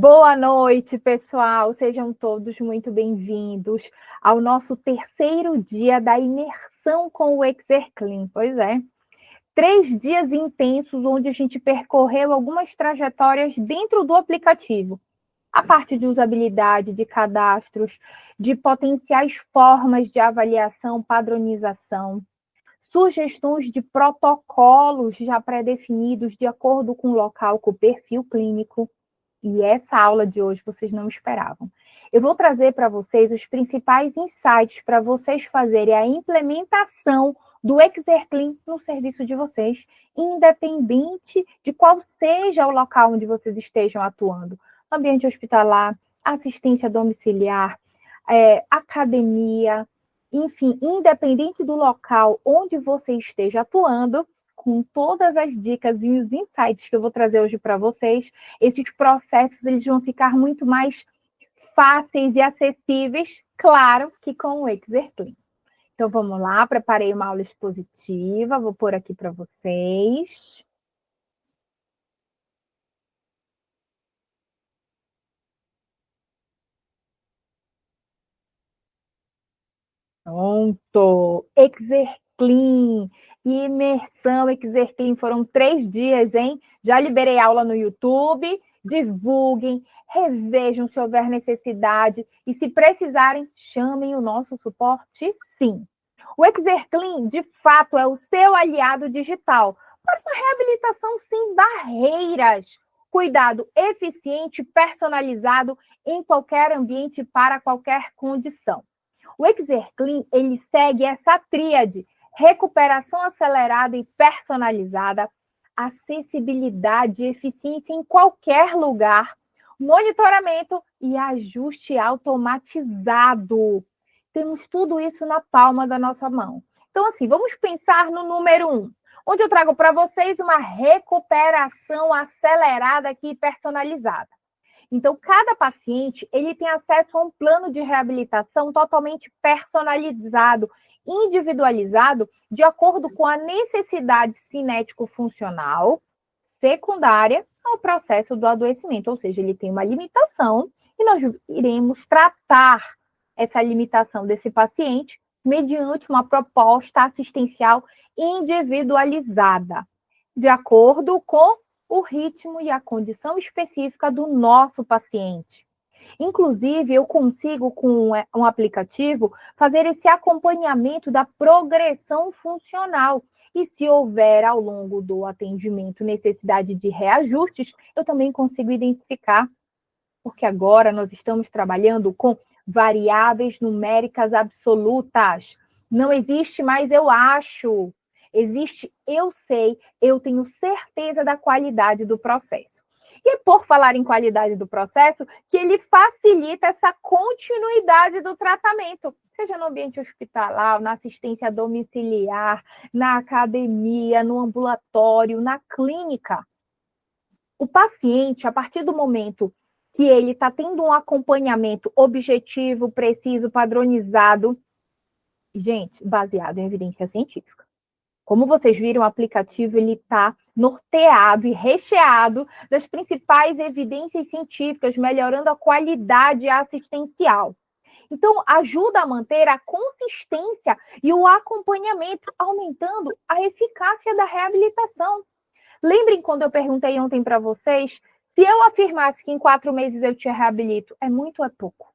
Boa noite, pessoal. Sejam todos muito bem-vindos ao nosso terceiro dia da imersão com o Exerclean. Pois é, 3 dias intensos onde a gente percorreu algumas trajetórias dentro do aplicativo. A parte de usabilidade, de cadastros, de potenciais formas de avaliação, padronização, sugestões de protocolos já pré-definidos de acordo com o local, com o perfil clínico. E essa aula de hoje vocês não esperavam. Eu vou trazer para vocês os principais insights para vocês fazerem a implementação do Exerclean no serviço de vocês, independente de qual seja o local onde vocês estejam atuando. Ambiente hospitalar, assistência domiciliar, academia, enfim, independente do local onde você esteja atuando, com todas as dicas e os insights que eu vou trazer hoje para vocês, esses processos eles vão ficar muito mais fáceis e acessíveis, claro que com o Exerclean. Então, vamos lá, preparei uma aula expositiva, vou pôr aqui para vocês. Pronto! Exerclean! Imersão Exerclean, foram 3 dias, hein? Já liberei aula no YouTube, divulguem, revejam se houver necessidade e se precisarem, chamem o nosso suporte, sim. O Exerclean, de fato, é o seu aliado digital para uma reabilitação sem barreiras. Cuidado eficiente, personalizado em qualquer ambiente para qualquer condição. O Exerclean, ele segue essa tríade: recuperação acelerada e personalizada, acessibilidade e eficiência em qualquer lugar, monitoramento e ajuste automatizado. Temos tudo isso na palma da nossa mão. Então, assim, vamos pensar no número 1, onde eu trago para vocês uma recuperação acelerada aqui e personalizada. Então, cada paciente ele tem acesso a um plano de reabilitação totalmente personalizado, individualizado, de acordo com a necessidade cinético-funcional secundária ao processo do adoecimento. Ou seja, ele tem uma limitação e nós iremos tratar essa limitação desse paciente mediante uma proposta assistencial individualizada, de acordo com o ritmo e a condição específica do nosso paciente. Inclusive, eu consigo, com um aplicativo, fazer esse acompanhamento da progressão funcional. E se houver, ao longo do atendimento, necessidade de reajustes, eu também consigo identificar, porque agora nós estamos trabalhando com variáveis numéricas absolutas. Não existe mais eu acho. Existe eu sei, eu tenho certeza da qualidade do processo. E é por falar em qualidade do processo que ele facilita essa continuidade do tratamento, seja no ambiente hospitalar, na assistência domiciliar, na academia, no ambulatório, na clínica. O paciente, a partir do momento que ele está tendo um acompanhamento objetivo, preciso, padronizado, gente, baseado em evidência científica. Como vocês viram, o aplicativo está norteado e recheado das principais evidências científicas, melhorando a qualidade assistencial. Então, ajuda a manter a consistência e o acompanhamento, aumentando a eficácia da reabilitação. Lembrem quando eu perguntei ontem para vocês, se eu afirmasse que em 4 meses eu te reabilito, é muito ou é pouco?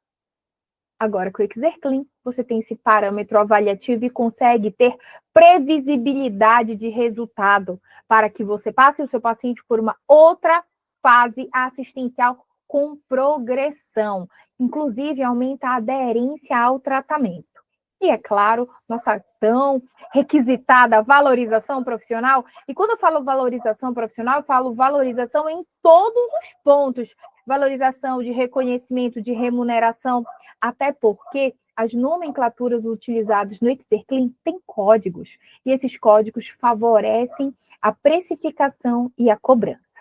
Agora, com o Exerclean, você tem esse parâmetro avaliativo e consegue ter previsibilidade de resultado para que você passe o seu paciente por uma outra fase assistencial com progressão. Inclusive, aumenta a aderência ao tratamento. E, é claro, nossa tão requisitada valorização profissional. E quando eu falo valorização profissional, eu falo valorização em todos os pontos. Valorização de reconhecimento, de remuneração, até porque as nomenclaturas utilizadas no Exerclean têm códigos, e esses códigos favorecem a precificação e a cobrança.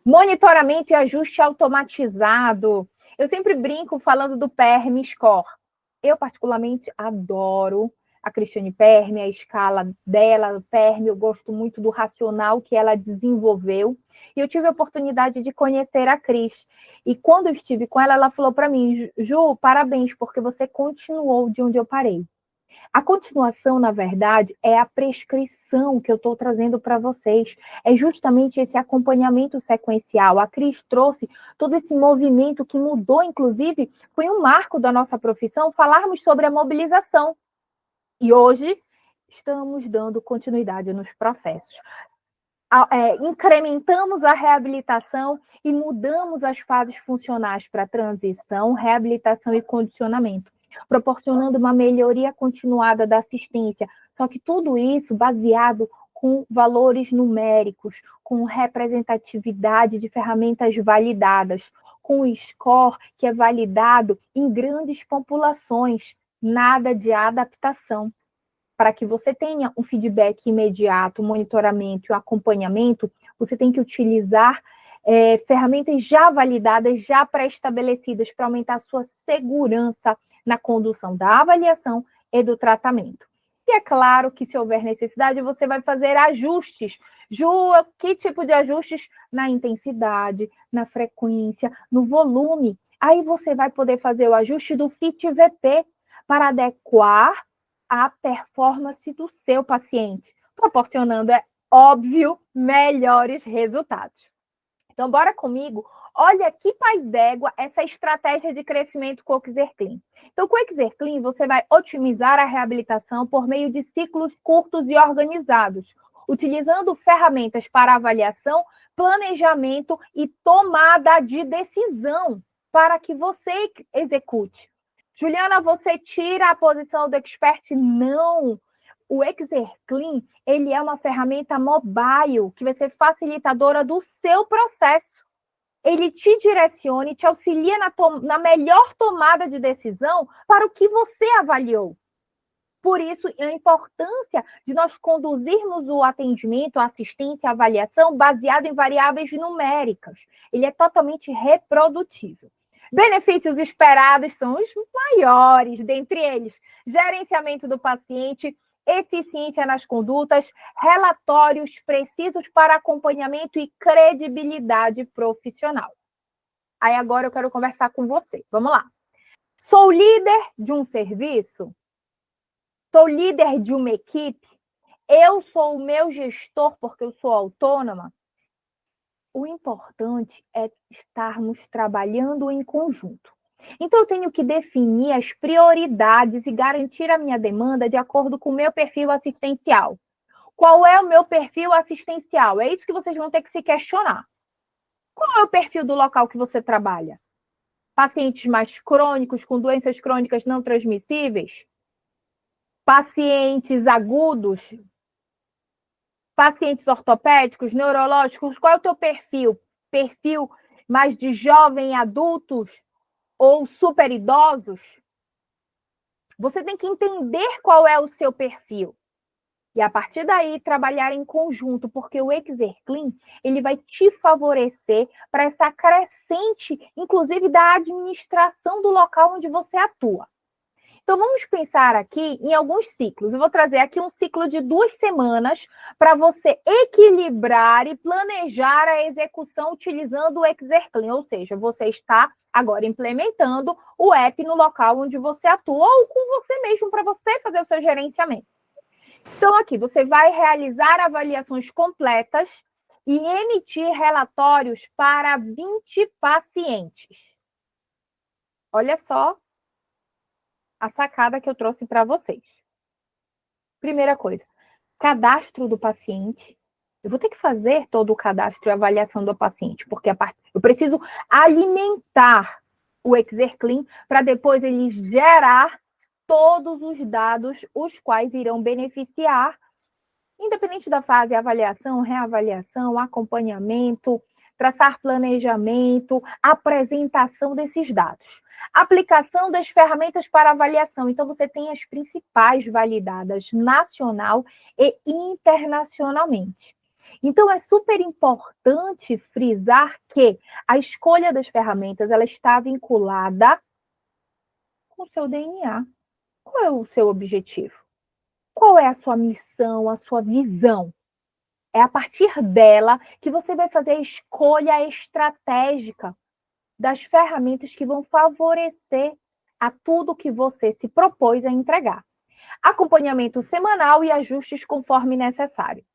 Monitoramento e ajuste automatizado. Eu sempre brinco falando do PERM Score. Eu, particularmente, adoro a Cristiane Perme, a escala dela, Perme, eu gosto muito do racional que ela desenvolveu. E eu tive a oportunidade de conhecer a Cris. E quando eu estive com ela, ela falou para mim, Ju, parabéns, porque você continuou de onde eu parei. A continuação, na verdade, é a prescrição que eu estou trazendo para vocês. É justamente esse acompanhamento sequencial. A Cris trouxe todo esse movimento que mudou, inclusive, foi um marco da nossa profissão, falarmos sobre a mobilização. E hoje estamos dando continuidade nos processos. Incrementamos a reabilitação e mudamos as fases funcionais para transição, reabilitação e condicionamento, proporcionando uma melhoria continuada da assistência. Só que tudo isso baseado com valores numéricos, com representatividade de ferramentas validadas, com o score que é validado em grandes populações, nada de adaptação. Para que você tenha um feedback imediato, um monitoramento e um acompanhamento, você tem que utilizar ferramentas já validadas, já pré-estabelecidas para aumentar a sua segurança na condução da avaliação e do tratamento. E é claro que, se houver necessidade, você vai fazer ajustes. Ju, que tipo de ajustes? Na intensidade, na frequência, no volume. Aí você vai poder fazer o ajuste do FIT-VP para adequar a performance do seu paciente, proporcionando, é óbvio, melhores resultados. Então, bora comigo. Olha que pai d'égua essa estratégia de crescimento com o Exerclean. Então, com o Exerclean, você vai otimizar a reabilitação por meio de ciclos curtos e organizados, utilizando ferramentas para avaliação, planejamento e tomada de decisão para que você execute. Juliana, você tira a posição do expert? Não. O Exerclean, ele é uma ferramenta mobile, que vai ser facilitadora do seu processo. Ele te direciona e te auxilia na melhor tomada de decisão para o que você avaliou. Por isso, a importância de nós conduzirmos o atendimento, a assistência, a avaliação, baseado em variáveis numéricas. Ele é totalmente reprodutível. Benefícios esperados são os maiores, dentre eles, gerenciamento do paciente, eficiência nas condutas, relatórios precisos para acompanhamento e credibilidade profissional. Aí agora eu quero conversar com você. Vamos lá. Sou líder de um serviço? Sou líder de uma equipe? Eu sou o meu gestor porque eu sou autônoma? O importante é estarmos trabalhando em conjunto. Então, eu tenho que definir as prioridades e garantir a minha demanda de acordo com o meu perfil assistencial. Qual é o meu perfil assistencial? É isso que vocês vão ter que se questionar. Qual é o perfil do local que você trabalha? Pacientes mais crônicos, com doenças crônicas não transmissíveis? Pacientes agudos? Pacientes ortopédicos, neurológicos? Qual é o teu perfil? Perfil mais de jovem, adultos ou super idosos? Você tem que entender qual é o seu perfil. E a partir daí, trabalhar em conjunto, porque o Exerclean, ele vai te favorecer para essa crescente, inclusive da administração do local onde você atua. Então, vamos pensar aqui em alguns ciclos. Eu vou trazer aqui um ciclo de 2 semanas para você equilibrar e planejar a execução utilizando o Exerclean, ou seja, você está agora implementando o app no local onde você atua ou com você mesmo para você fazer o seu gerenciamento. Então, aqui, você vai realizar avaliações completas e emitir relatórios para 20 pacientes. Olha só a sacada que eu trouxe para vocês. Primeira coisa, cadastro do paciente. Eu vou ter que fazer todo o cadastro e avaliação do paciente, porque eu preciso alimentar o Exerclean para depois ele gerar todos os dados os quais irão beneficiar, independente da fase, avaliação, reavaliação, acompanhamento, traçar planejamento, apresentação desses dados. Aplicação das ferramentas para avaliação. Então, você tem as principais validadas nacional e internacionalmente. Então, é super importante frisar que a escolha das ferramentas ela está vinculada com o seu DNA. Qual é o seu objetivo? Qual é a sua missão, a sua visão? É a partir dela que você vai fazer a escolha estratégica das ferramentas que vão favorecer a tudo que você se propôs a entregar. Acompanhamento semanal e ajustes conforme necessário.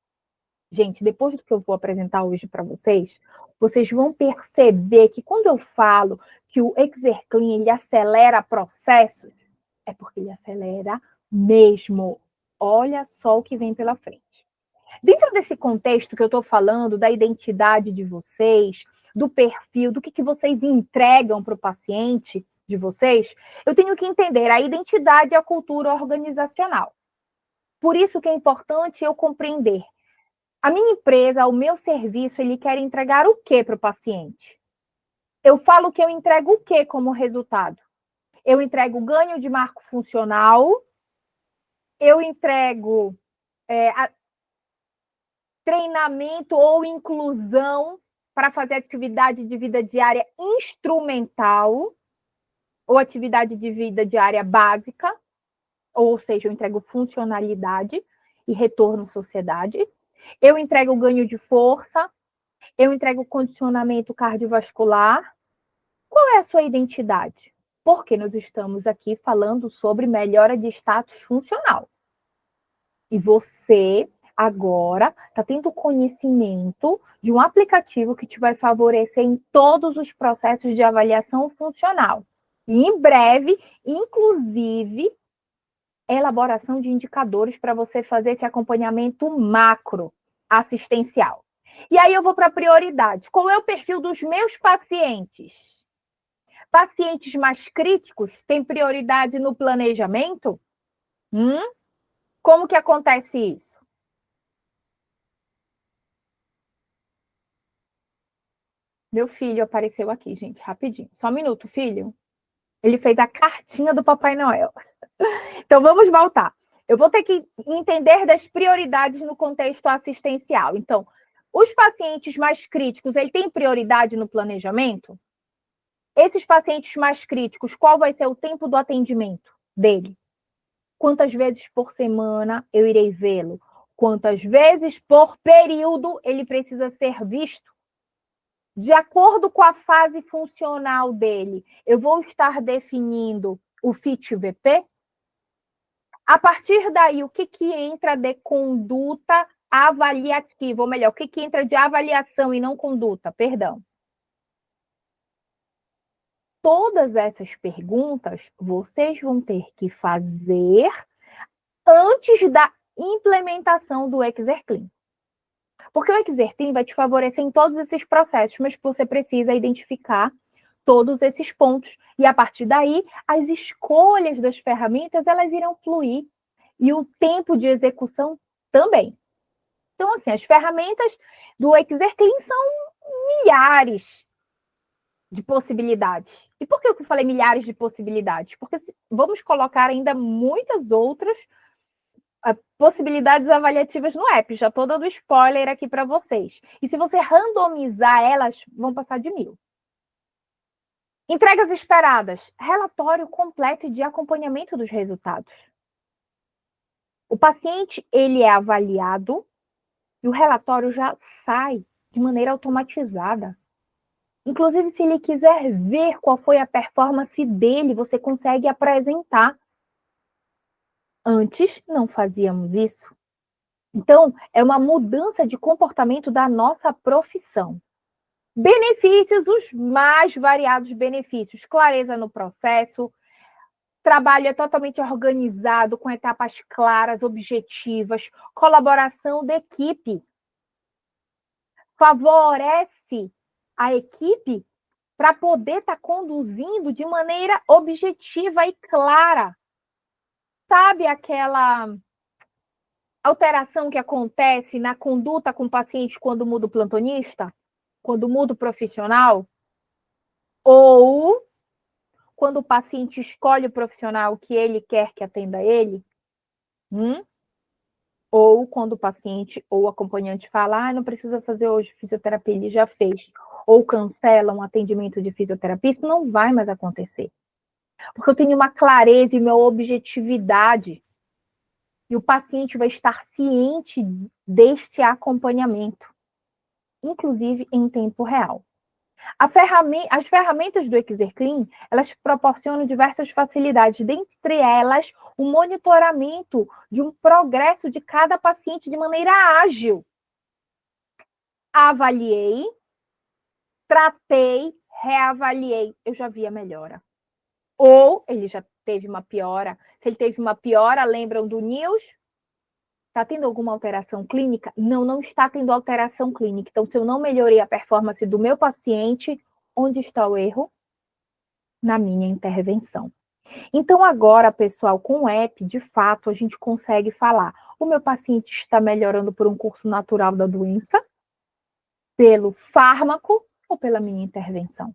Gente, depois do que eu vou apresentar hoje para vocês, vocês vão perceber que quando eu falo que o Exerclean ele acelera processos, é porque ele acelera mesmo. Olha só o que vem pela frente. Dentro desse contexto que eu estou falando, da identidade de vocês, do perfil, do que vocês entregam para o paciente de vocês, eu tenho que entender a identidade e a cultura organizacional. Por isso que é importante eu compreender. A minha empresa, o meu serviço, ele quer entregar o que para o paciente? Eu falo que eu entrego o que como resultado? Eu entrego ganho de marco funcional, eu entrego treinamento ou inclusão para fazer atividade de vida diária instrumental ou atividade de vida diária básica, ou seja, eu entrego funcionalidade e retorno à sociedade. Eu entrego ganho de força, eu entrego condicionamento cardiovascular. Qual é a sua identidade? Porque nós estamos aqui falando sobre melhora de status funcional. E você agora está tendo conhecimento de um aplicativo que te vai favorecer em todos os processos de avaliação funcional. E em breve, inclusive, elaboração de indicadores para você fazer esse acompanhamento macro assistencial. E aí eu vou para a prioridade. Qual é o perfil dos meus pacientes? Pacientes mais críticos têm prioridade no planejamento? Como que acontece isso? Meu filho apareceu aqui, gente, rapidinho. Só um minuto, filho. Ele fez a cartinha do Papai Noel. Então, vamos voltar. Eu vou ter que entender das prioridades no contexto assistencial. Então, os pacientes mais críticos, ele tem prioridade no planejamento? Esses pacientes mais críticos, qual vai ser o tempo do atendimento dele? Quantas vezes por semana eu irei vê-lo? Quantas vezes por período ele precisa ser visto? De acordo com a fase funcional dele, eu vou estar definindo o FIT-VP? A partir daí, o que entra de conduta avaliativa? Ou melhor, o que entra de avaliação e não conduta? Perdão. Todas essas perguntas vocês vão ter que fazer antes da implementação do Exerclean. Porque o Exerclean vai te favorecer em todos esses processos, mas você precisa identificar todos esses pontos. E a partir daí, as escolhas das ferramentas, elas irão fluir. E o tempo de execução também. Então, assim, as ferramentas do Exerclean são milhares de possibilidades. E por que eu falei milhares de possibilidades? Porque vamos colocar ainda muitas outras possibilidades avaliativas no app. Já estou dando spoiler aqui para vocês. E se você randomizar elas, vão passar de 1000. Entregas esperadas. Relatório completo de acompanhamento dos resultados. O paciente, ele é avaliado e o relatório já sai de maneira automatizada. Inclusive, se ele quiser ver qual foi a performance dele, você consegue apresentar. Antes, não fazíamos isso. Então, é uma mudança de comportamento da nossa profissão. Benefícios, os mais variados benefícios. Clareza no processo. Trabalho é totalmente organizado, com etapas claras, objetivas. Colaboração da equipe. Favorece a equipe para poder estar conduzindo de maneira objetiva e clara. Sabe aquela alteração que acontece na conduta com o paciente quando muda o plantonista? Quando muda o profissional? Ou quando o paciente escolhe o profissional que ele quer que atenda ele? Ou quando o paciente ou o acompanhante fala, não precisa fazer hoje fisioterapia, ele já fez. Ou cancela um atendimento de fisioterapia, isso não vai mais acontecer. Porque eu tenho uma clareza e uma objetividade. E o paciente vai estar ciente deste acompanhamento, inclusive em tempo real. As ferramentas do Exerclean, elas proporcionam diversas facilidades, dentre elas o monitoramento de um progresso de cada paciente de maneira ágil. Avaliei, tratei, reavaliei, eu já vi a melhora. Ou ele já teve uma piora. Se ele teve uma piora, lembram do NIOS? Está tendo alguma alteração clínica? Não, não está tendo alteração clínica. Então, se eu não melhorei a performance do meu paciente, onde está o erro? Na minha intervenção. Então, agora, pessoal, com o app, de fato, a gente consegue falar: o meu paciente está melhorando por um curso natural da doença, pelo fármaco ou pela minha intervenção.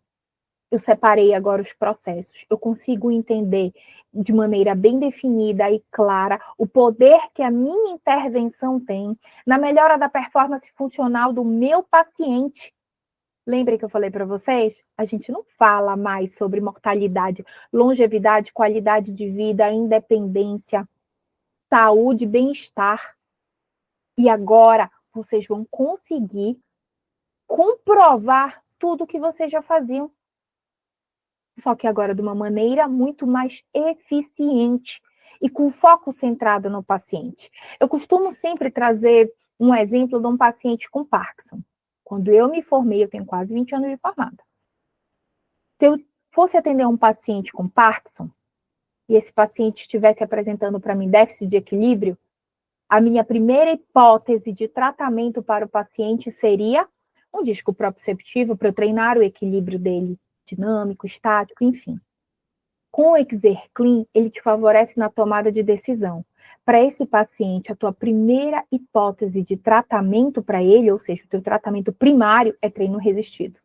Eu separei agora os processos. Eu consigo entender de maneira bem definida e clara o poder que a minha intervenção tem na melhora da performance funcional do meu paciente. Lembrem que eu falei para vocês? A gente não fala mais sobre mortalidade, longevidade, qualidade de vida, independência, saúde, bem-estar. E agora vocês vão conseguir comprovar tudo que vocês já faziam. Só que agora de uma maneira muito mais eficiente e com foco centrado no paciente. Eu costumo sempre trazer um exemplo de um paciente com Parkinson. Quando eu me formei, eu tenho quase 20 anos de formada. Se eu fosse atender um paciente com Parkinson, e esse paciente estivesse apresentando para mim déficit de equilíbrio, a minha primeira hipótese de tratamento para o paciente seria um disco proprioceptivo para eu treinar o equilíbrio dele, dinâmico, estático, enfim. Com o Exerclean, ele te favorece na tomada de decisão. Para esse paciente, a tua primeira hipótese de tratamento para ele, ou seja, o teu tratamento primário, é treino resistido.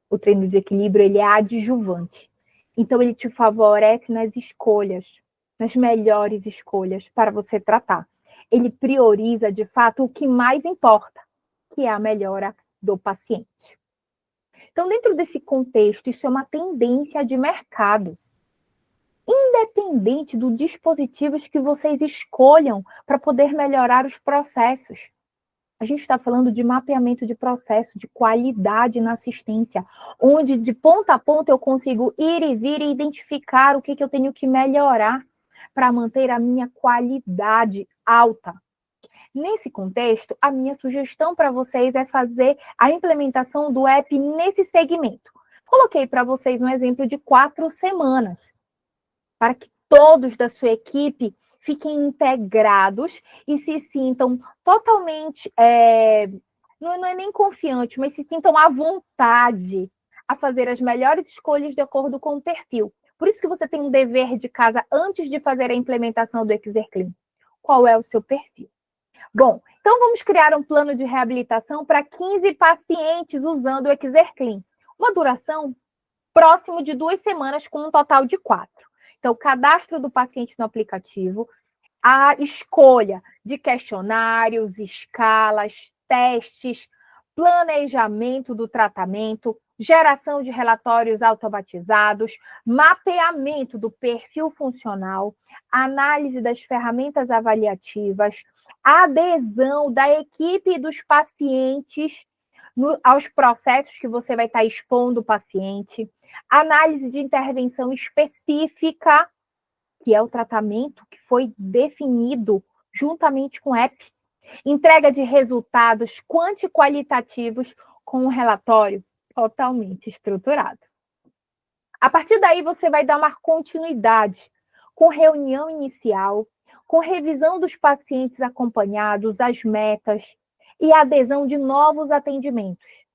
O treino de equilíbrio, ele é adjuvante. Então, ele te favorece nas escolhas, nas melhores escolhas para você tratar. Ele prioriza, de fato, o que mais importa, que é a melhora do paciente. Então, dentro desse contexto, isso é uma tendência de mercado. Independente dos dispositivos que vocês escolham para poder melhorar os processos. A gente está falando de mapeamento de processo, de qualidade na assistência, onde de ponta a ponta eu consigo ir e vir e identificar o que eu tenho que melhorar para manter a minha qualidade alta. Nesse contexto, a minha sugestão para vocês é fazer a implementação do app nesse segmento. Coloquei para vocês um exemplo de 4 semanas, para que todos da sua equipe fiquem integrados e se sintam totalmente, não é nem confiantes, mas se sintam à vontade a fazer as melhores escolhas de acordo com o perfil. Por isso que você tem um dever de casa antes de fazer a implementação do Exerclean. Qual é o seu perfil? Bom, então vamos criar um plano de reabilitação para 15 pacientes usando o Exerclean. Uma duração próximo de 2 semanas, com um total de 4. Então, o cadastro do paciente no aplicativo, a escolha de questionários, escalas, testes, planejamento do tratamento, geração de relatórios automatizados, mapeamento do perfil funcional, análise das ferramentas avaliativas, adesão da equipe e dos pacientes aos processos que você vai estar expondo o paciente, análise de intervenção específica, que é o tratamento que foi definido juntamente com o app, entrega de resultados quanti-qualitativos com um relatório totalmente estruturado. A partir daí, você vai dar uma continuidade com reunião inicial, com revisão dos pacientes acompanhados, as metas e adesão de novos atendimentos.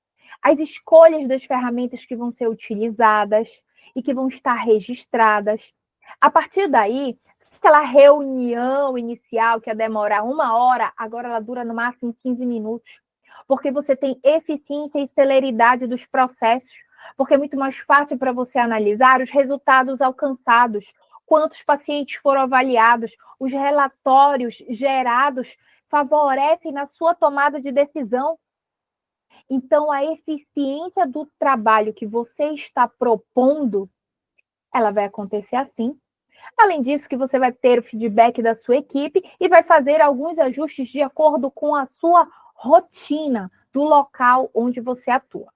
As escolhas das ferramentas que vão ser utilizadas e que vão estar registradas. A partir daí, aquela reunião inicial que ia demorar 1 hora, agora ela dura no máximo 15 minutos. Porque você tem eficiência e celeridade dos processos, porque é muito mais fácil para você analisar os resultados alcançados, quantos pacientes foram avaliados, os relatórios gerados favorecem na sua tomada de decisão. Então, a eficiência do trabalho que você está propondo, ela vai acontecer assim, Além disso, que você vai ter o feedback da sua equipe e vai fazer alguns ajustes de acordo com a sua rotina do local onde você atua.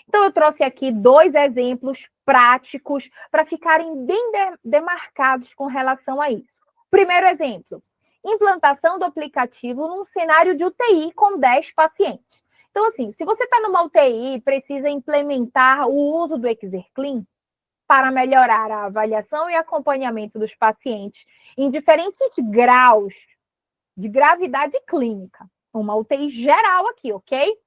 Então, eu trouxe aqui 2 exemplos práticos para ficarem bem demarcados com relação a isso. Primeiro exemplo, implantação do aplicativo num cenário de UTI com 10 pacientes. Então, assim, se você está numa UTI e precisa implementar o uso do Exerclean para melhorar a avaliação e acompanhamento dos pacientes em diferentes graus de gravidade clínica, uma UTI geral aqui, ok?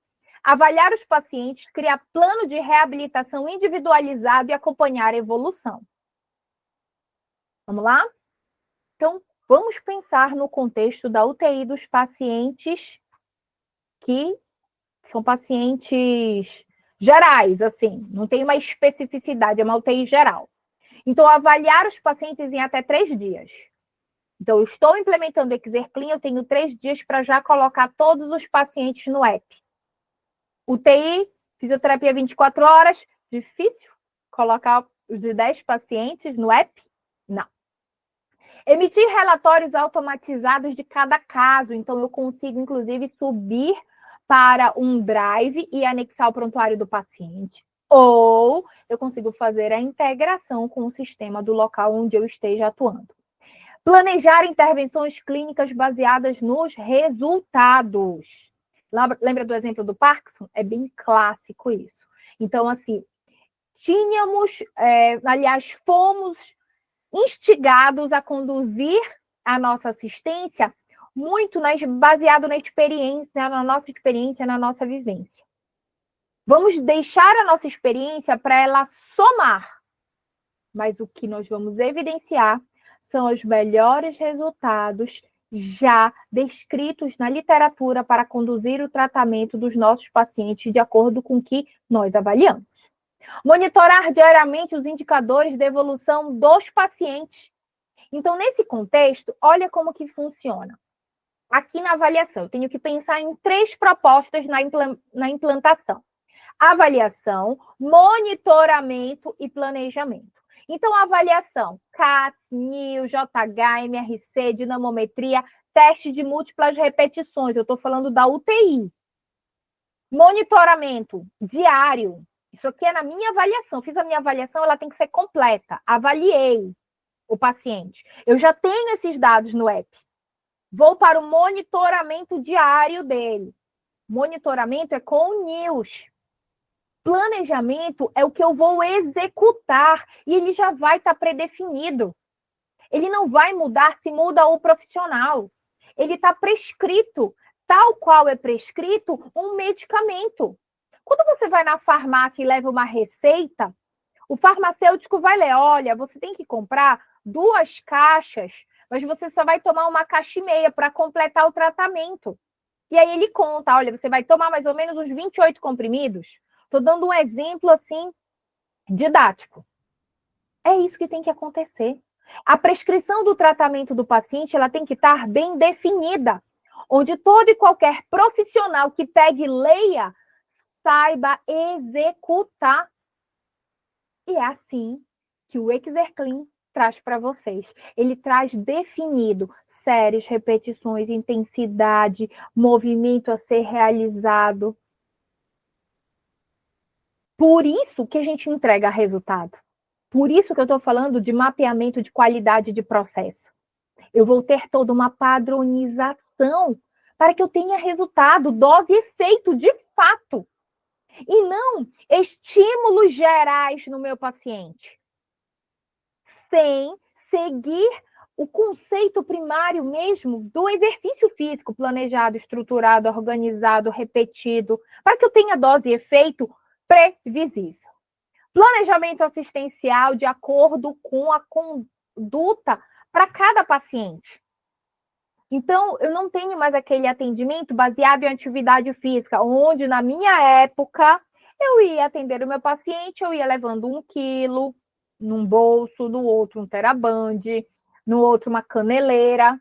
Avaliar os pacientes, criar plano de reabilitação individualizado e acompanhar a evolução. Vamos lá? Então, vamos pensar no contexto da UTI dos pacientes que são pacientes gerais, assim, não tem uma especificidade, é uma UTI geral. Então, avaliar os pacientes em até 3 dias. Então, eu estou implementando o Exerclean, eu tenho 3 dias para já colocar todos os pacientes no app. UTI, fisioterapia 24 horas, difícil colocar os de 10 pacientes no app? Não. Emitir relatórios automatizados de cada caso, então eu consigo, inclusive, subir para um drive e anexar o prontuário do paciente. Ou eu consigo fazer a integração com o sistema do local onde eu esteja atuando. Planejar intervenções clínicas baseadas nos resultados. Lembra do exemplo do Parkinson? É bem clássico isso. Então, assim, fomos instigados a conduzir a nossa assistência muito baseado na experiência, na nossa experiência, na nossa vivência. Vamos deixar a nossa experiência para ela somar, mas o que nós vamos evidenciar são os melhores resultados já descritos na literatura para conduzir o tratamento dos nossos pacientes de acordo com o que nós avaliamos. Monitorar diariamente os indicadores de evolução dos pacientes. Então, nesse contexto, olha como que funciona. Aqui na avaliação, eu tenho que pensar em 3 propostas na implantação. Avaliação, monitoramento e planejamento. Então, avaliação, CATS, NIL, JH, MRC, dinamometria, teste de múltiplas repetições. Eu estou falando da UTI. Monitoramento diário. Isso aqui é na minha avaliação. Fiz a minha avaliação, ela tem que ser completa. Avaliei o paciente. Eu já tenho esses dados no app. Vou para o monitoramento diário dele. Monitoramento é com o NILS. Planejamento é o que eu vou executar e ele já vai estar predefinido. Ele não vai mudar se muda o profissional. Ele está prescrito, tal qual é prescrito um medicamento. Quando você vai na farmácia e leva uma receita, o farmacêutico vai ler, olha, você tem que comprar 2 caixas, mas você só vai tomar 1 caixa e meia para completar o tratamento. E aí ele conta, olha, você vai tomar mais ou menos uns 28 comprimidos. Estou dando um exemplo, assim, didático. É isso que tem que acontecer. A prescrição do tratamento do paciente, ela tem que estar bem definida, onde todo e qualquer profissional que pegue e leia, saiba executar. E é assim que o Exerclean traz para vocês. Ele traz definido séries, repetições, intensidade, movimento a ser realizado. Por isso que a gente entrega resultado. Por isso que eu estou falando de mapeamento de qualidade de processo. Eu vou ter toda uma padronização para que eu tenha resultado, dose e efeito de fato. E não estímulos gerais no meu paciente. Sem seguir o conceito primário mesmo do exercício físico planejado, estruturado, organizado, repetido, para que eu tenha dose e efeito previsível. Planejamento assistencial de acordo com a conduta para cada paciente. Então, eu não tenho mais aquele atendimento baseado em atividade física, onde na minha época eu ia atender o meu paciente, eu ia levando 1 quilo num bolso, no outro um TheraBand, no outro uma caneleira.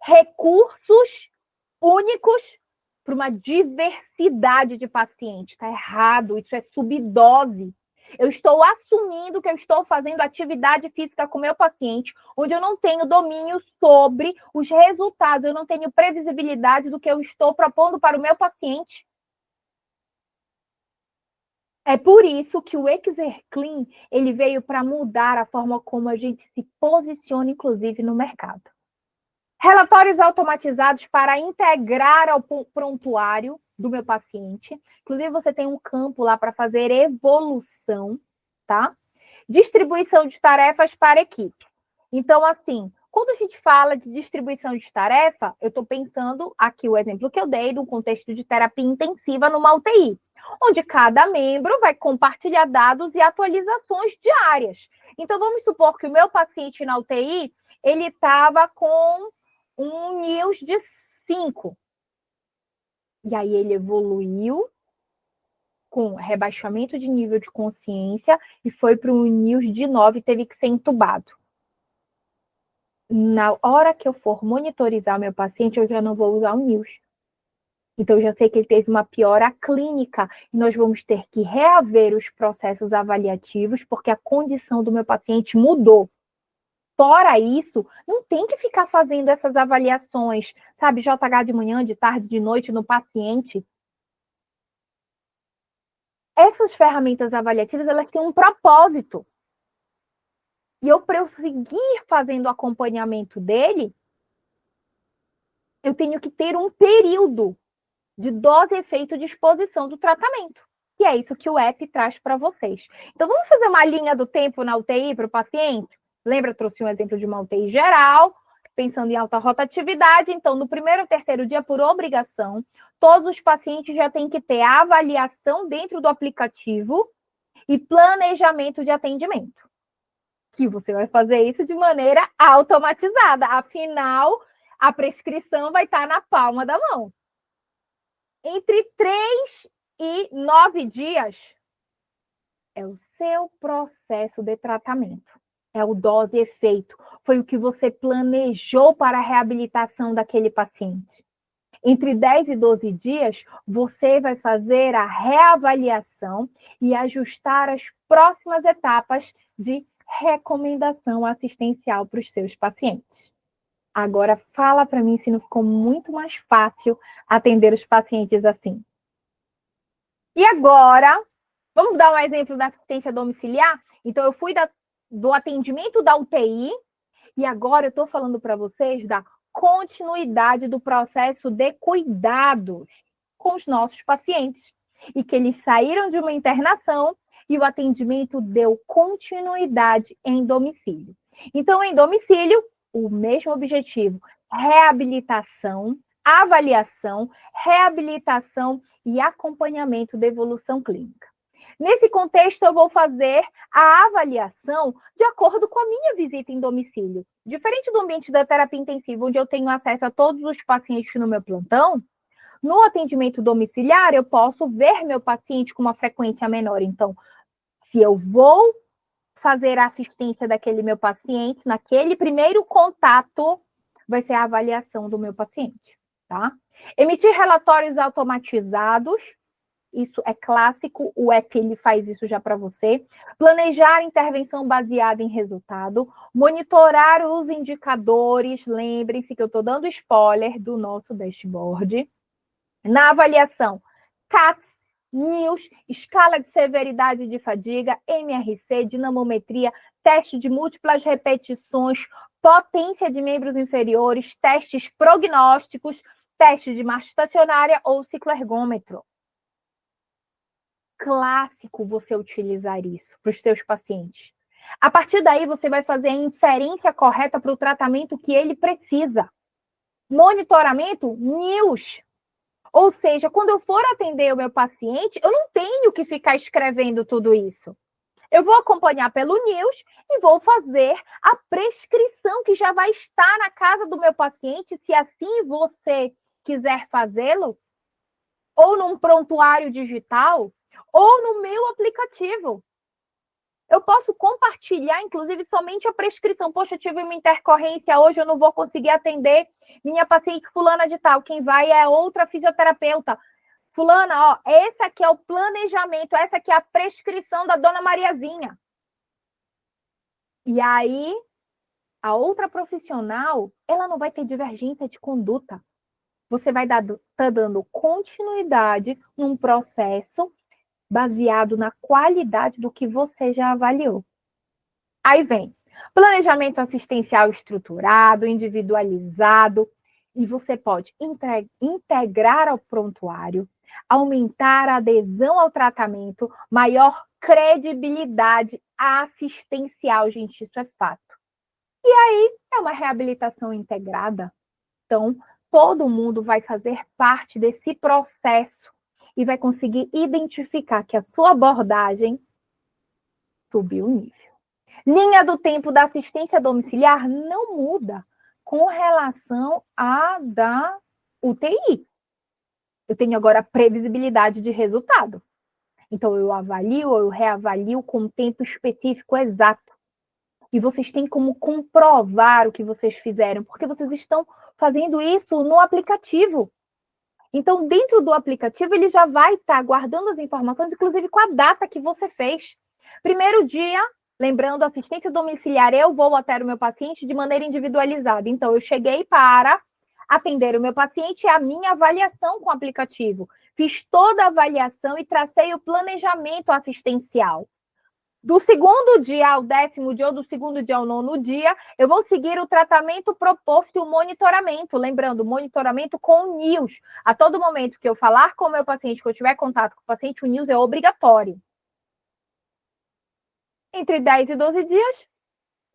Recursos únicos para uma diversidade de pacientes. Está errado, isso é subdose. Eu estou assumindo que eu estou fazendo atividade física com o meu paciente, onde eu não tenho domínio sobre os resultados, eu não tenho previsibilidade do que eu estou propondo para o meu paciente. É por isso que o Exerclean, ele veio para mudar a forma como a gente se posiciona, inclusive, no mercado. Relatórios automatizados para integrar ao prontuário do meu paciente. Inclusive, você tem um campo lá para fazer evolução, tá? Distribuição de tarefas para a equipe. Então, assim, quando a gente fala de distribuição de tarefa, eu estou pensando aqui o exemplo que eu dei do contexto de terapia intensiva numa UTI, onde cada membro vai compartilhar dados e atualizações diárias. Então, vamos supor que o meu paciente na UTI, ele estava com um NIUS de 5. E aí ele evoluiu com rebaixamento de nível de consciência e foi para um NIUS de 9 e teve que ser entubado. Na hora que eu for monitorizar meu paciente, eu já não vou usar o NIUS. Então, eu já sei que ele teve uma piora clínica e nós vamos ter que reaver os processos avaliativos porque a condição do meu paciente mudou. Fora isso, não tem que ficar fazendo essas avaliações, sabe, JH de manhã, de tarde, de noite no paciente. Essas ferramentas avaliativas, elas têm um propósito. E eu, para eu seguir fazendo o acompanhamento dele, eu tenho que ter um período de dose, efeito de exposição do tratamento. E é isso que o app traz para vocês. Então, vamos fazer uma linha do tempo na UTI para o paciente? Lembra, eu trouxe um exemplo de uma UTI geral, pensando em alta rotatividade. Então, no primeiro ou terceiro dia, por obrigação, todos os pacientes já têm que ter a avaliação dentro do aplicativo e planejamento de atendimento. Que você vai fazer isso de maneira automatizada. Afinal, a prescrição vai estar na palma da mão. Entre 3 e 9 dias é o seu processo de tratamento. É o dose e efeito. Foi o que você planejou para a reabilitação daquele paciente. Entre 10 e 12 dias, você vai fazer a reavaliação e ajustar as próximas etapas de recomendação assistencial para os seus pacientes. Agora, fala para mim se não ficou muito mais fácil atender os pacientes assim. E agora, vamos dar um exemplo da assistência domiciliar? Então, eu fui do atendimento da UTI e agora eu estou falando para vocês da continuidade do processo de cuidados com os nossos pacientes. E que eles saíram de uma internação e o atendimento deu continuidade em domicílio. Então, em domicílio, o mesmo objetivo: reabilitação, avaliação, reabilitação e acompanhamento da evolução clínica. Nesse contexto, eu vou fazer a avaliação de acordo com a minha visita em domicílio. Diferente do ambiente da terapia intensiva, onde eu tenho acesso a todos os pacientes no meu plantão, no atendimento domiciliar, eu posso ver meu paciente com uma frequência menor. Então, se eu vou fazer a assistência daquele meu paciente, naquele primeiro contato, vai ser a avaliação do meu paciente, tá? Emitir relatórios automatizados, isso é clássico, o app ele faz isso já para você. Planejar intervenção baseada em resultado, monitorar os indicadores, lembre-se que eu estou dando spoiler do nosso dashboard. Na avaliação, CATS, NIUS, escala de severidade de fadiga, MRC, dinamometria, teste de múltiplas repetições, potência de membros inferiores, testes prognósticos, teste de marcha estacionária ou cicloergômetro. Clássico você utilizar isso para os seus pacientes. A partir daí, você vai fazer a inferência correta para o tratamento que ele precisa. Monitoramento, NIUS. Ou seja, quando eu for atender o meu paciente, eu não tenho que ficar escrevendo tudo isso. Eu vou acompanhar pelo NIUS e vou fazer a prescrição que já vai estar na casa do meu paciente, se assim você quiser fazê-lo, ou num prontuário digital, ou no meu aplicativo. Eu posso compartilhar, inclusive, somente a prescrição. Poxa, eu tive uma intercorrência hoje, eu não vou conseguir atender minha paciente fulana de tal. Quem vai é outra fisioterapeuta. Fulana, ó, esse aqui é o planejamento, essa aqui é a prescrição da dona Mariazinha. E aí, a outra profissional, ela não vai ter divergência de conduta. Você vai tá dando continuidade num processo baseado na qualidade do que você já avaliou. Aí vem planejamento assistencial estruturado, individualizado, e você pode integrar ao prontuário, aumentar a adesão ao tratamento, maior credibilidade assistencial, gente, isso é fato. E aí é uma reabilitação integrada. Então, todo mundo vai fazer parte desse processo e vai conseguir identificar que a sua abordagem subiu o nível. Linha do tempo da assistência domiciliar não muda com relação à da UTI. Eu tenho agora previsibilidade de resultado. Então, eu avalio, eu reavalio com um tempo específico exato. E vocês têm como comprovar o que vocês fizeram, porque vocês estão fazendo isso no aplicativo. Então, dentro do aplicativo, ele já vai estar guardando as informações, inclusive com a data que você fez. Primeiro dia, lembrando, assistência domiciliar, eu vou até o meu paciente de maneira individualizada. Então, eu cheguei para atender o meu paciente e a minha avaliação com o aplicativo. Fiz toda a avaliação e tracei o planejamento assistencial. Do segundo dia ao 10º dia, ou do segundo dia ao 9º dia, eu vou seguir o tratamento proposto e o monitoramento. Lembrando, monitoramento com o NIUS. A todo momento que eu falar com o meu paciente, que eu tiver contato com o paciente, o NIUS é obrigatório. Entre 10 e 12 dias,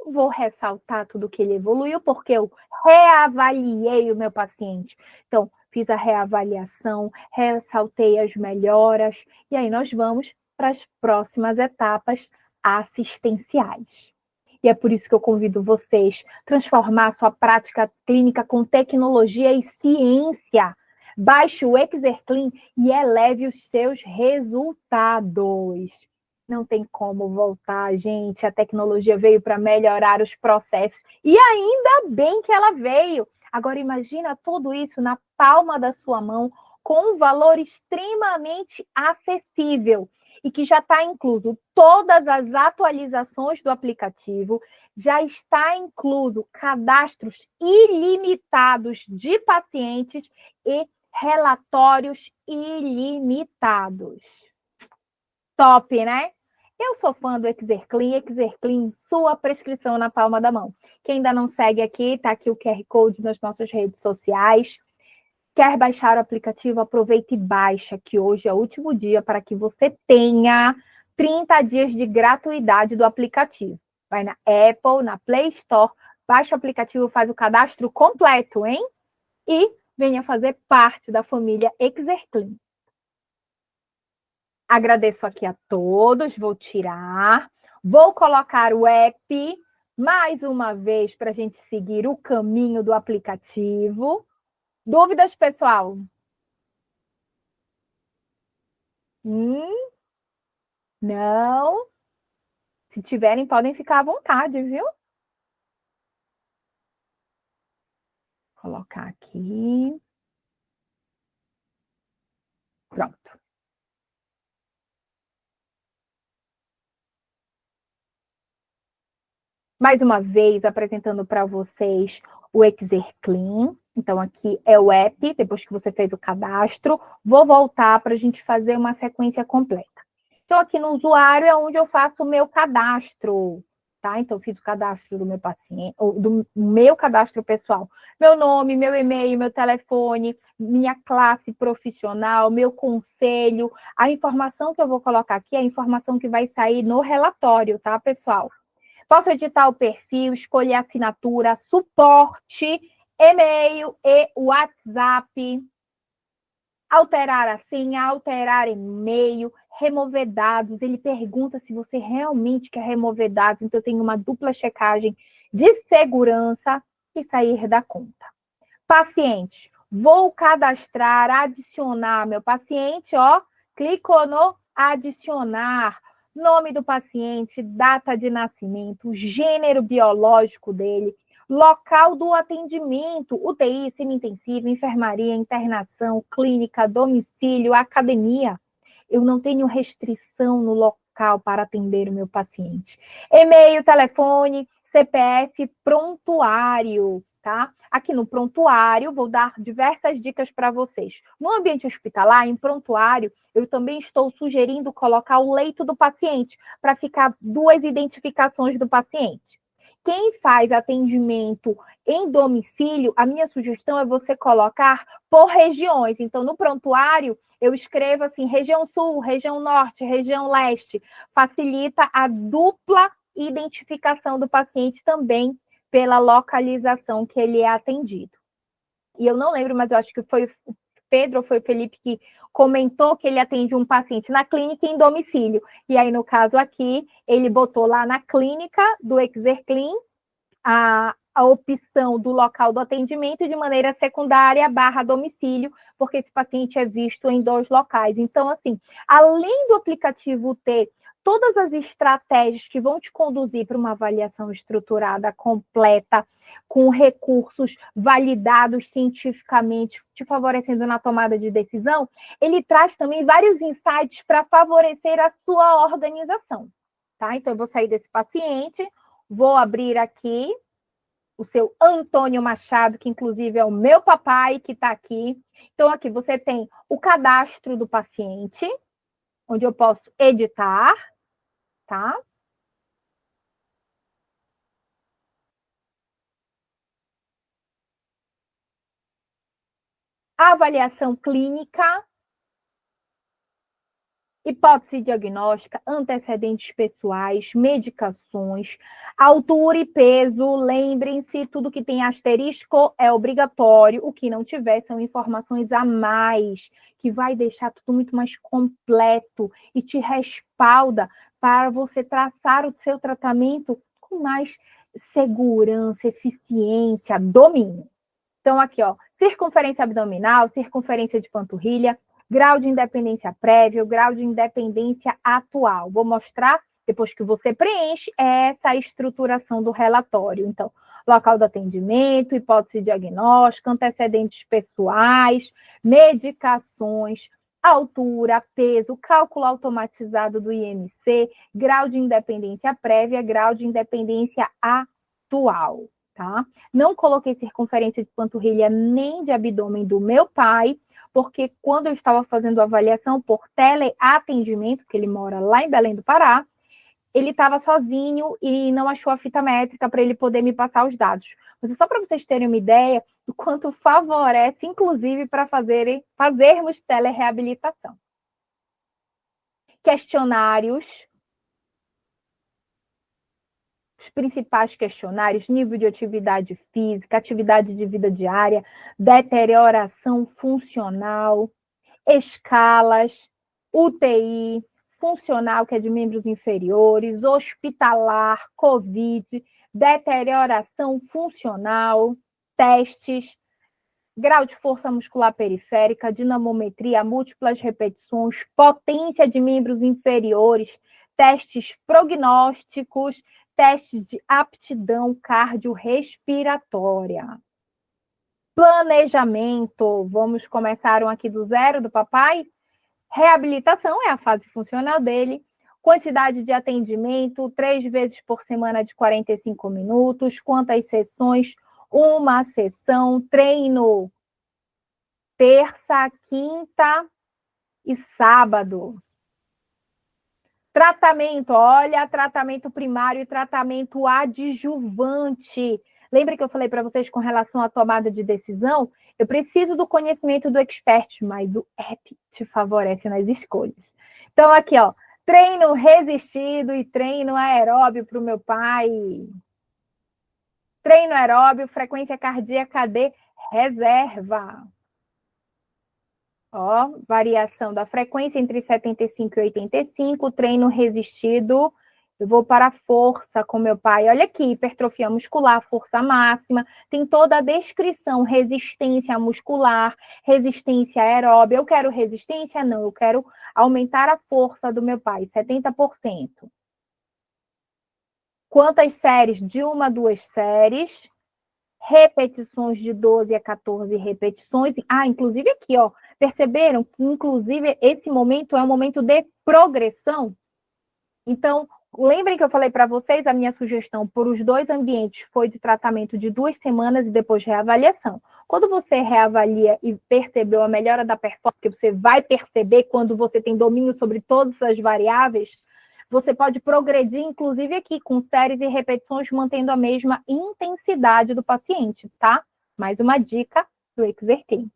vou ressaltar tudo que ele evoluiu, porque eu reavaliei o meu paciente. Então, fiz a reavaliação, ressaltei as melhoras, e aí nós vamos para as próximas etapas assistenciais. E é por isso que eu convido vocês a transformar a sua prática clínica com tecnologia e ciência. Baixe o Exerclean e eleve os seus resultados. Não tem como voltar, gente. A tecnologia veio para melhorar os processos. E ainda bem que ela veio. Agora, imagina tudo isso na palma da sua mão, com um valor extremamente acessível e que já está incluso todas as atualizações do aplicativo, já está incluso cadastros ilimitados de pacientes e relatórios ilimitados. Top, né? Eu sou fã do Exerclean, sua prescrição na palma da mão. Quem ainda não segue aqui, tá aqui o QR Code nas nossas redes sociais. Quer baixar o aplicativo? Aproveite e baixa, que hoje é o último dia para que você tenha 30 dias de gratuidade do aplicativo. Vai na Apple, na Play Store, baixa o aplicativo, faz o cadastro completo, hein? E venha fazer parte da família Exerclean. Agradeço aqui a todos, vou tirar, vou colocar o app mais uma vez para a gente seguir o caminho do aplicativo. Dúvidas, pessoal? Não? Se tiverem, podem ficar à vontade, viu? Vou colocar aqui. Pronto. Mais uma vez, apresentando para vocês o Exerclean. Então, aqui é o app, depois que você fez o cadastro. Vou voltar para a gente fazer uma sequência completa. Então, aqui no usuário é onde eu faço o meu cadastro, tá? Então, eu fiz o cadastro do meu paciente, do meu cadastro pessoal. Meu nome, meu e-mail, meu telefone, minha classe profissional, meu conselho. A informação que eu vou colocar aqui é a informação que vai sair no relatório, tá, pessoal? Posso editar o perfil, escolher assinatura, suporte, e-mail e WhatsApp, alterar a senha, alterar e-mail, remover dados. Ele pergunta se você realmente quer remover dados, então eu tenho uma dupla checagem de segurança e sair da conta. Paciente, vou cadastrar, adicionar meu paciente, ó, clicou no adicionar, nome do paciente, data de nascimento, gênero biológico dele, Local do atendimento, UTI, semi-intensiva, enfermaria, internação, clínica, domicílio, academia. Eu não tenho restrição no local para atender o meu paciente. E-mail, telefone, CPF, prontuário, tá? Aqui no prontuário, vou dar diversas dicas para vocês. No ambiente hospitalar, em prontuário, eu também estou sugerindo colocar o leito do paciente, para ficar 2 identificações do paciente. Quem faz atendimento em domicílio, a minha sugestão é você colocar por regiões. Então, no prontuário, eu escrevo assim, região sul, região norte, região leste. Facilita a dupla identificação do paciente também pela localização que ele é atendido. E eu não lembro, mas eu acho que foi o Pedro ou foi o Felipe que comentou que ele atende um paciente na clínica e em domicílio. E aí, no caso aqui, ele botou lá na clínica do Exerclean a opção do local do atendimento de maneira secundária / domicílio, porque esse paciente é visto em 2 locais. Então, assim, além do aplicativo ter todas as estratégias que vão te conduzir para uma avaliação estruturada, completa, com recursos validados cientificamente, te favorecendo na tomada de decisão, ele traz também vários insights para favorecer a sua organização, tá? Então, eu vou sair desse paciente, vou abrir aqui o seu Antônio Machado, que inclusive é o meu papai que está aqui. Então, aqui você tem o cadastro do paciente, onde eu posso editar, tá? A avaliação clínica, hipótese diagnóstica, antecedentes pessoais, medicações, altura e peso, lembrem-se, tudo que tem asterisco é obrigatório, o que não tiver são informações a mais, que vai deixar tudo muito mais completo e te respalda para você traçar o seu tratamento com mais segurança, eficiência, domínio. Então, aqui, ó, circunferência abdominal, circunferência de panturrilha, grau de independência prévio, grau de independência atual. Vou mostrar, depois que você preenche, essa estruturação do relatório. Então, local do atendimento, hipótese diagnóstica, antecedentes pessoais, medicações, altura, peso, cálculo automatizado do IMC, grau de independência prévia, grau de independência atual, tá? Não coloquei circunferência de panturrilha nem de abdômen do meu pai, porque quando eu estava fazendo a avaliação por teleatendimento, que ele mora lá em Belém do Pará, ele estava sozinho e não achou a fita métrica para ele poder me passar os dados. Mas é só para vocês terem uma ideia do quanto favorece, inclusive, para fazermos telereabilitação. Questionários. Os principais questionários: nível de atividade física, atividade de vida diária, deterioração funcional, escalas, UTI, funcional, que é de membros inferiores, hospitalar, COVID, deterioração funcional, testes, grau de força muscular periférica, dinamometria, múltiplas repetições, potência de membros inferiores, testes prognósticos, testes de aptidão cardiorrespiratória. Planejamento, vamos começar aqui do zero do papai. Reabilitação é a fase funcional dele. Quantidade de atendimento, 3 vezes por semana de 45 minutos. Quantas sessões? Uma sessão. Treino terça, quinta e sábado. Tratamento, olha, tratamento primário e tratamento adjuvante. Lembra que eu falei para vocês com relação à tomada de decisão? Eu preciso do conhecimento do expert, mas o app te favorece nas escolhas. Então, aqui, ó, treino resistido e treino aeróbio para o meu pai. Treino aeróbio, frequência cardíaca de reserva. Ó, variação da frequência entre 75 e 85, treino resistido. Eu vou para a força com meu pai. Olha aqui, hipertrofia muscular, força máxima. Tem toda a descrição: resistência muscular, resistência aeróbica. Eu quero resistência? Não, eu quero aumentar a força do meu pai, 70%. Quantas séries? De 1 a 2 séries. repetições de 12 a 14 repetições. Ah, inclusive aqui, ó, perceberam que, inclusive, esse momento é um momento de progressão? Então, lembrem que eu falei para vocês, a minha sugestão por os 2 ambientes foi de tratamento de 2 semanas e depois reavaliação. Quando você reavalia e percebeu a melhora da performance, que você vai perceber quando você tem domínio sobre todas as variáveis, você pode progredir, inclusive aqui, com séries e repetições, mantendo a mesma intensidade do paciente, tá? Mais uma dica do Exerclean.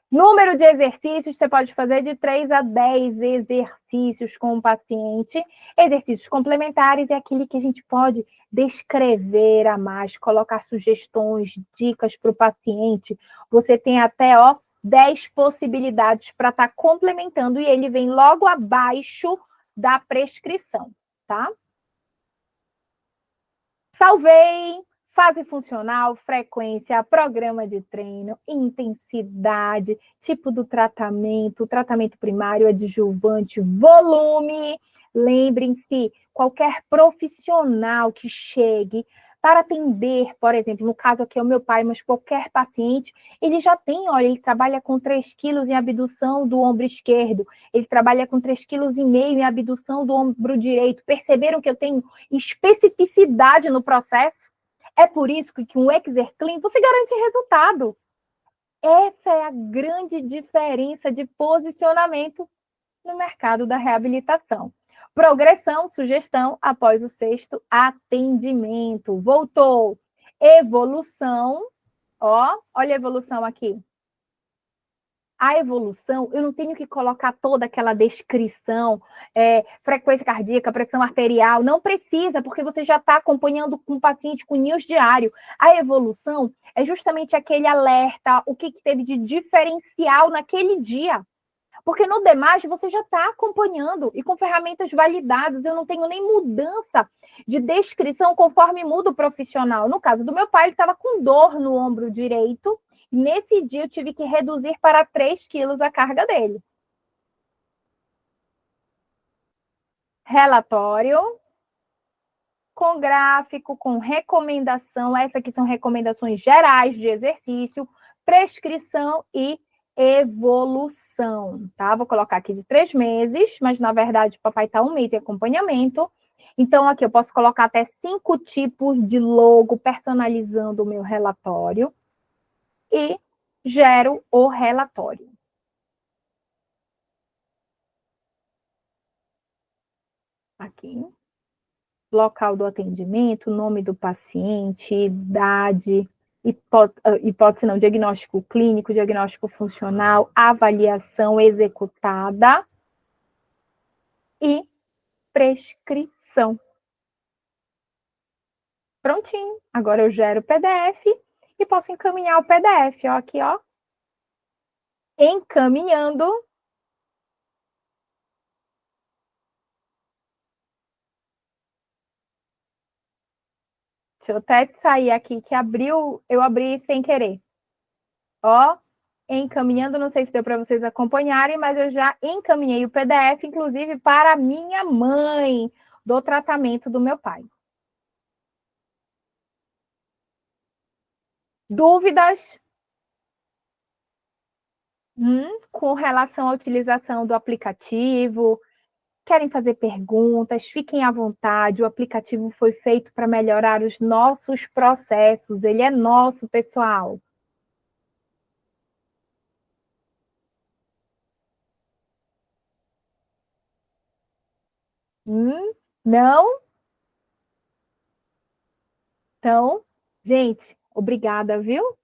Número de exercícios, você pode fazer de 3 a 10 exercícios com o paciente. Exercícios complementares é aquele que a gente pode descrever a mais, colocar sugestões, dicas para o paciente. Você tem até, ó, 10 possibilidades para estar complementando e ele vem logo abaixo da prescrição, tá? Salvei, fase funcional, frequência, programa de treino, intensidade, tipo do tratamento, tratamento primário, adjuvante, volume. Lembrem-se, qualquer profissional que chegue para atender, por exemplo, no caso aqui é o meu pai, mas qualquer paciente, ele já tem, olha, ele trabalha com 3 quilos em abdução do ombro esquerdo, ele trabalha com 3,5 quilos em abdução do ombro direito. Perceberam que eu tenho especificidade no processo? É por isso que um Exerclean você garante resultado. Essa é a grande diferença de posicionamento no mercado da reabilitação. Progressão, sugestão após o 6º atendimento. Voltou. Evolução. Ó, olha a evolução aqui. A evolução, eu não tenho que colocar toda aquela descrição, frequência cardíaca, pressão arterial, não precisa, porque você já está acompanhando com o paciente com news diário. A evolução é justamente aquele alerta, o que teve de diferencial naquele dia. Porque no demais você já está acompanhando e com ferramentas validadas, eu não tenho nem mudança de descrição conforme muda o profissional. No caso do meu pai, ele estava com dor no ombro direito. Nesse dia, eu tive que reduzir para 3 quilos a carga dele. Relatório, com gráfico, com recomendação. Essas aqui são recomendações gerais de exercício, prescrição e evolução, tá? Vou colocar aqui de 3 meses, mas na verdade o papai está 1 mês de acompanhamento. Então, aqui eu posso colocar até 5 tipos de logo personalizando o meu relatório e gero o relatório. Aqui. Local do atendimento, nome do paciente, idade, hipótese não, diagnóstico clínico, diagnóstico funcional, avaliação executada e prescrição. Prontinho. Agora eu gero o PDF e posso encaminhar o PDF, ó, aqui, ó. Encaminhando. Deixa eu até sair aqui, que eu abri sem querer. Ó, encaminhando, não sei se deu para vocês acompanharem, mas eu já encaminhei o PDF, inclusive para a minha mãe, do tratamento do meu pai. Dúvidas? Com relação à utilização do aplicativo? Querem fazer perguntas? Fiquem à vontade. O aplicativo foi feito para melhorar os nossos processos. Ele é nosso, pessoal. Não? Então, gente, obrigada, viu?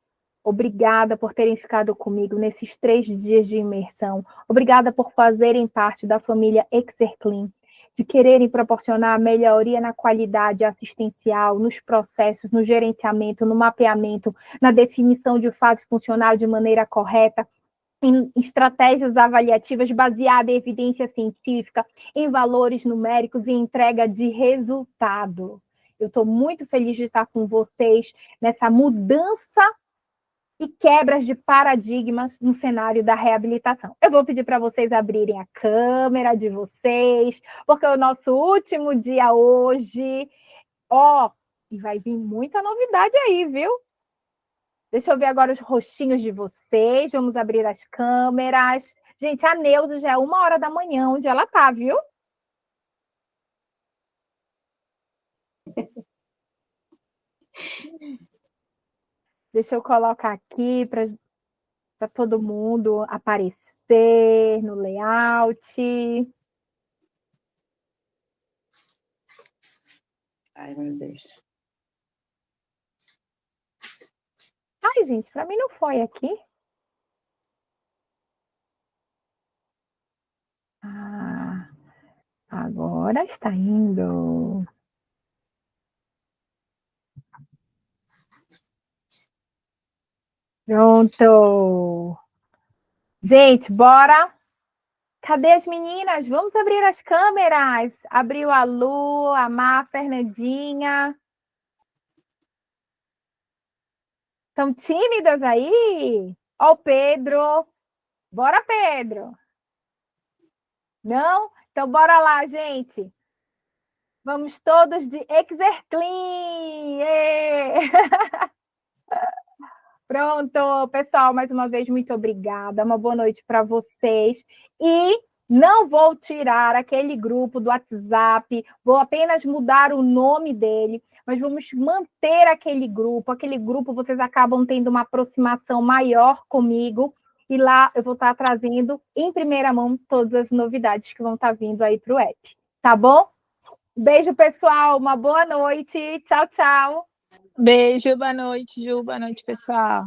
Obrigada por terem ficado comigo nesses 3 dias de imersão. Obrigada por fazerem parte da família Exerclean, de quererem proporcionar melhoria na qualidade assistencial, nos processos, no gerenciamento, no mapeamento, na definição de fase funcional de maneira correta, em estratégias avaliativas baseadas em evidência científica, em valores numéricos e entrega de resultado. Eu estou muito feliz de estar com vocês nessa mudança e quebras de paradigmas no cenário da reabilitação. Eu vou pedir para vocês abrirem a câmera de vocês, porque é o nosso último dia hoje. Ó, e vai vir muita novidade aí, viu? Deixa eu ver agora os rostinhos de vocês. Vamos abrir as câmeras. Gente, a Neuza já é 1h da manhã, onde ela tá, viu? Deixa eu colocar aqui para todo mundo aparecer no layout. Ai, meu Deus. Ai, gente, para mim não foi aqui. Ah, agora está indo. Pronto. Gente, bora. Cadê as meninas? Vamos abrir as câmeras. Abriu a Lu, a Má, a Fernandinha. Estão tímidas aí? Ó o Pedro. Bora, Pedro. Não? Então, bora lá, gente. Vamos todos de Exerclean! Pronto, pessoal, mais uma vez, muito obrigada. Uma boa noite para vocês. E não vou tirar aquele grupo do WhatsApp, vou apenas mudar o nome dele, mas vamos manter aquele grupo. Aquele grupo vocês acabam tendo uma aproximação maior comigo. E lá eu vou estar trazendo em primeira mão todas as novidades que vão estar vindo aí para o app. Tá bom? Beijo, pessoal. Uma boa noite. Tchau, tchau. Beijo, boa noite, Ju. Boa noite, pessoal.